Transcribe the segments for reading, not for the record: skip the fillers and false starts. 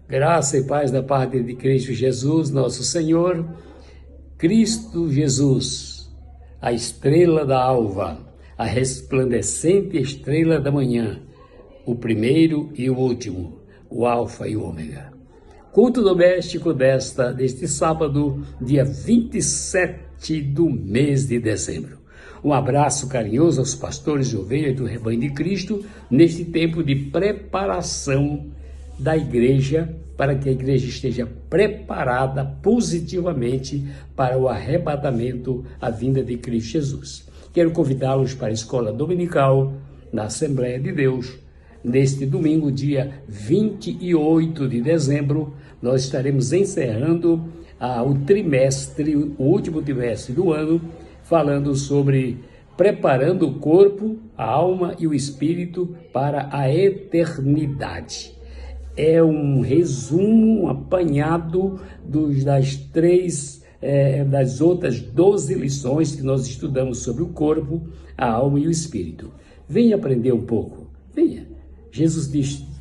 Graça e paz da parte de Cristo Jesus, nosso Senhor. Cristo Jesus, a estrela da alva, a resplandecente estrela da manhã, o primeiro e o último, o alfa e o ômega. Culto doméstico deste sábado, dia 27 do mês de dezembro. Um abraço carinhoso aos pastores de ovelhas do rebanho de Cristo, neste tempo de preparação da igreja, para que a igreja esteja preparada positivamente para o arrebatamento, a vinda de Cristo Jesus. Quero convidá-los para a escola dominical na Assembleia de Deus. Neste domingo, dia 28 de dezembro, nós estaremos encerrando o último trimestre do ano, falando sobre preparando o corpo, a alma e o espírito para a eternidade. É um resumo, um apanhado das outras 12 lições que nós estudamos sobre o corpo, a alma e o espírito. Venha aprender um pouco, venha. Jesus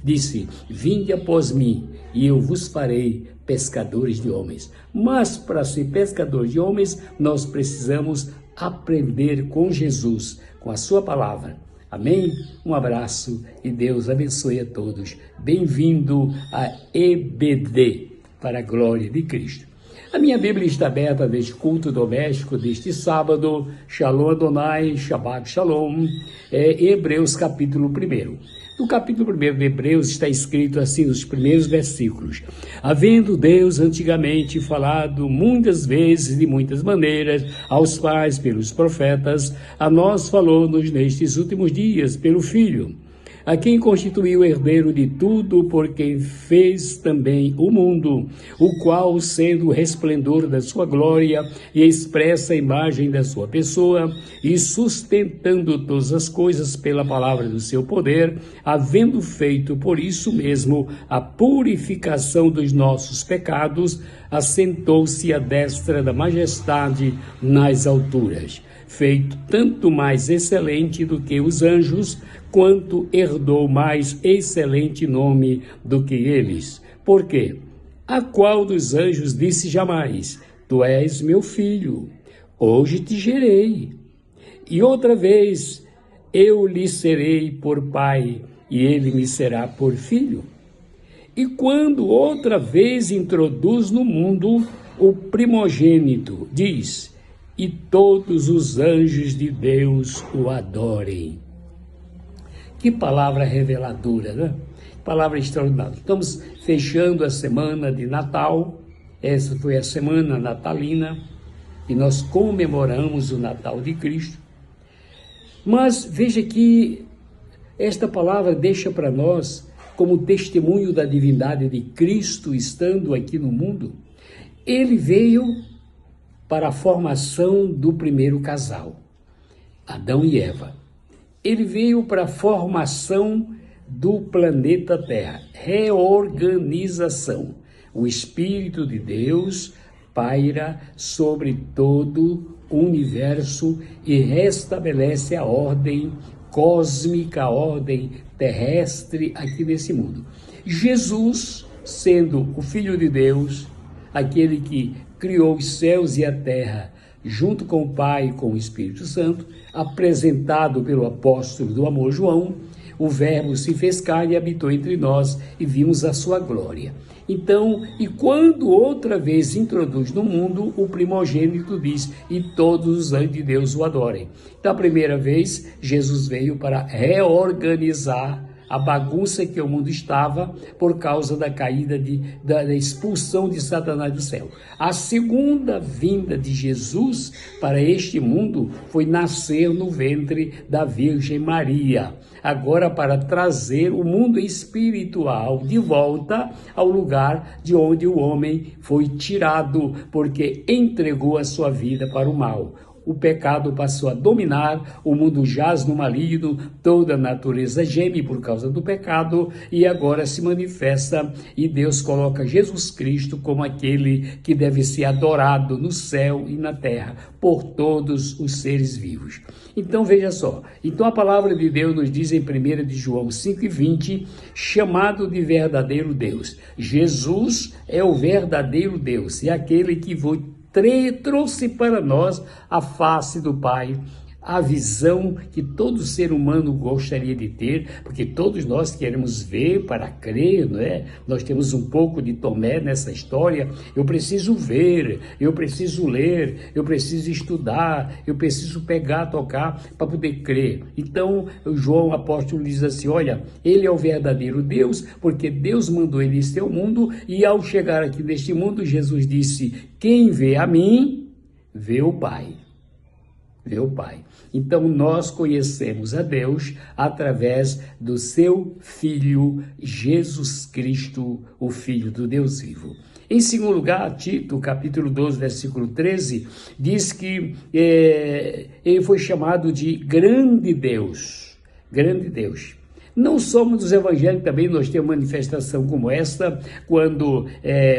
disse, vinde após mim e eu vos farei pescadores de homens. Mas para ser pescador de homens, nós precisamos aprender com Jesus, com a sua palavra. Amém? Um abraço e Deus abençoe a todos. Bem-vindo a EBD, para a glória de Cristo. A minha Bíblia está aberta neste culto doméstico deste sábado. Shalom Adonai, Shabbat Shalom, em Hebreus capítulo 1. No capítulo 1 de Hebreus está escrito assim nos primeiros versículos: havendo Deus antigamente falado muitas vezes e de muitas maneiras aos pais pelos profetas, a nós falou-nos nestes últimos dias pelo Filho, a quem constituiu herdeiro de tudo, por quem fez também o mundo, o qual, sendo o resplendor da sua glória e expressa imagem da sua pessoa, e sustentando todas as coisas pela palavra do seu poder, havendo feito por isso mesmo a purificação dos nossos pecados, assentou-se à destra da majestade nas alturas, feito tanto mais excelente do que os anjos, quanto herdou mais excelente nome do que eles. Por quê? A qual dos anjos disse jamais, tu és meu filho, hoje te gerei. E outra vez, eu lhe serei por pai, e ele me será por filho. E quando outra vez introduz no mundo o primogênito, diz, e todos os anjos de Deus o adorem. Que palavra reveladora, né? Palavra extraordinária. Estamos fechando a semana de Natal. Essa foi a semana natalina e nós comemoramos o Natal de Cristo. Mas veja que esta palavra deixa para nós como testemunho da divindade de Cristo estando aqui no mundo. Ele veio para a formação do primeiro casal, Adão e Eva. Ele veio para a formação do planeta Terra, reorganização. O Espírito de Deus paira sobre todo o universo e restabelece a ordem cósmica, a ordem terrestre aqui nesse mundo. Jesus, sendo o Filho de Deus, aquele que criou os céus e a terra, junto com o Pai e com o Espírito Santo, apresentado pelo apóstolo do amor João, o Verbo se fez carne e habitou entre nós e vimos a sua glória. Então, e quando outra vez introduz no mundo, o primogênito diz, e todos os anjos de Deus o adorem. Da primeira vez, Jesus veio para reorganizar a bagunça que o mundo estava por causa da caída, da expulsão de Satanás do céu. A segunda vinda de Jesus para este mundo foi nascer no ventre da Virgem Maria, agora para trazer o mundo espiritual de volta ao lugar de onde o homem foi tirado, porque entregou a sua vida para o mal. o pecado passou a dominar, o mundo jaz no maligno, toda a natureza geme por causa do pecado e agora se manifesta e Deus coloca Jesus Cristo como aquele que deve ser adorado no céu e na terra por todos os seres vivos. Então veja só, então a palavra de Deus nos diz em 1 de João 5,20, chamado de verdadeiro Deus. Jesus é o verdadeiro Deus, é aquele que trouxe para nós a face do Pai, a visão que todo ser humano gostaria de ter, porque todos nós queremos ver para crer, não é? Nós temos um pouco de Tomé nessa história. Eu preciso ver, eu preciso ler, eu preciso estudar, eu preciso pegar, tocar para poder crer. Então, João apóstolo diz assim, olha, ele é o verdadeiro Deus, porque Deus mandou ele ser o mundo, e ao chegar aqui neste mundo, Jesus disse, quem vê a mim, vê o Pai. Vê o Pai. Então nós conhecemos a Deus através do seu Filho Jesus Cristo, o Filho do Deus vivo. Em segundo lugar, Tito, capítulo 12, versículo 13, diz que ele foi chamado de grande Deus. Grande Deus. Não somos dos evangélicos também, nós temos manifestação como esta, quando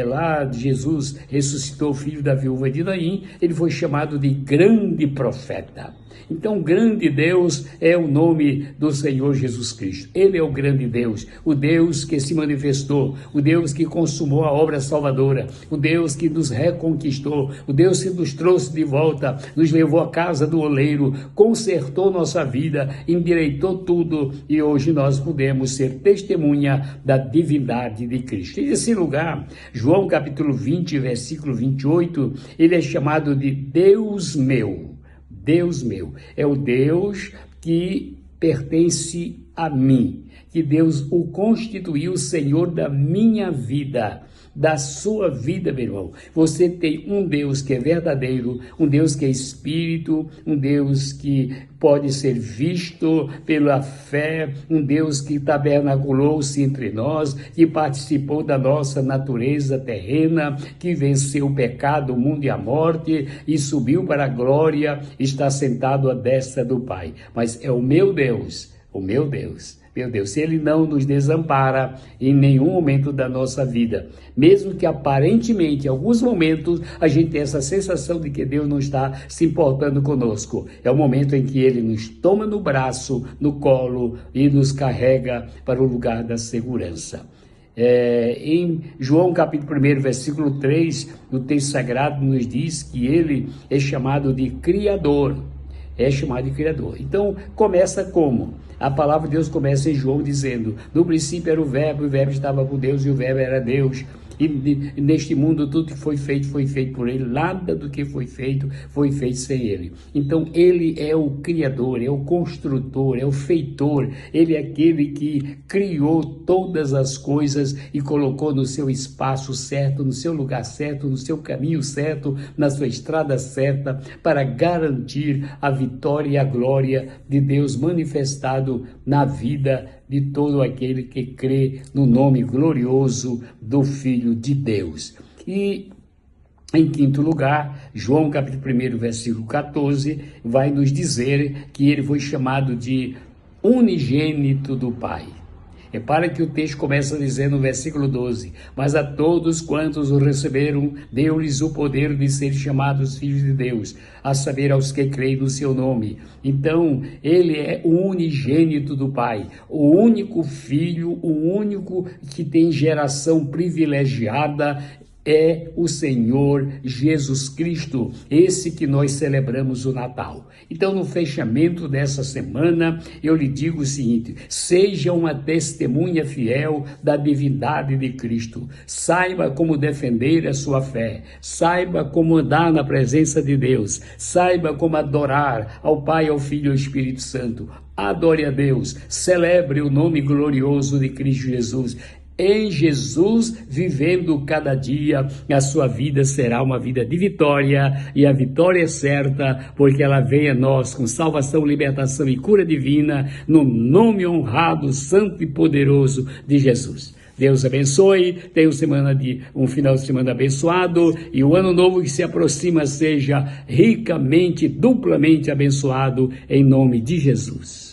lá Jesus ressuscitou o filho da viúva de Naim, ele foi chamado de grande profeta. Então, grande Deus é o nome do Senhor Jesus Cristo. Ele é o grande Deus, o Deus que se manifestou, o Deus que consumou a obra salvadora, o Deus que nos reconquistou, o Deus que nos trouxe de volta, nos levou à casa do oleiro, consertou nossa vida, endireitou tudo e hoje nós podemos ser testemunha da divindade de Cristo. E nesse lugar, João capítulo 20, versículo 28, ele é chamado de Deus meu. Deus meu, é o Deus que pertence a mim, que Deus o constituiu Senhor da minha vida, da sua vida, meu irmão. Você tem um Deus que é verdadeiro, um Deus que é espírito, um Deus que pode ser visto pela fé, um Deus que tabernaculou-se entre nós, que participou da nossa natureza terrena, que venceu o pecado, o mundo e a morte e subiu para a glória, está sentado à destra do Pai. Mas é o meu Deus, o meu Deus. Meu Deus, se Ele não nos desampara em nenhum momento da nossa vida, mesmo que aparentemente, em alguns momentos, a gente tenha essa sensação de que Deus não está se importando conosco, é o momento em que Ele nos toma no braço, no colo e nos carrega para o lugar da segurança. Em João capítulo 1, versículo 3, o texto sagrado nos diz que Ele é chamado de Criador. É chamado de Criador. Então, começa como? A palavra de Deus começa em João dizendo, no princípio era o Verbo, e o Verbo estava com Deus, e o Verbo era Deus. E neste mundo tudo que foi feito por Ele, nada do que foi feito sem Ele. Então Ele é o Criador, é o construtor, é o feitor, Ele é aquele que criou todas as coisas e colocou no seu espaço certo, no seu lugar certo, no seu caminho certo, na sua estrada certa, para garantir a vitória e a glória de Deus manifestado na vida de todo aquele que crê no nome glorioso do Filho de Deus. E, em quinto lugar, João capítulo 1, versículo 14, vai nos dizer que ele foi chamado de unigênito do Pai. Repara que o texto começa dizendo no versículo 12, mas a todos quantos o receberam, deu-lhes o poder de ser chamados filhos de Deus, a saber, aos que creem no seu nome. Então, ele é o unigênito do Pai, o único filho, o único que tem geração privilegiada, é o Senhor Jesus Cristo, esse que nós celebramos o Natal. Então, no fechamento dessa semana, eu lhe digo o seguinte, seja uma testemunha fiel da divindade de Cristo, saiba como defender a sua fé, saiba como andar na presença de Deus, saiba como adorar ao Pai, ao Filho e ao Espírito Santo. Adore a Deus, celebre o nome glorioso de Cristo Jesus. Em Jesus, vivendo cada dia, a sua vida será uma vida de vitória, e a vitória é certa, porque ela vem a nós com salvação, libertação e cura divina, no nome honrado, santo e poderoso de Jesus. Deus abençoe, tenha um final de semana abençoado e o ano novo que se aproxima seja ricamente, duplamente abençoado em nome de Jesus.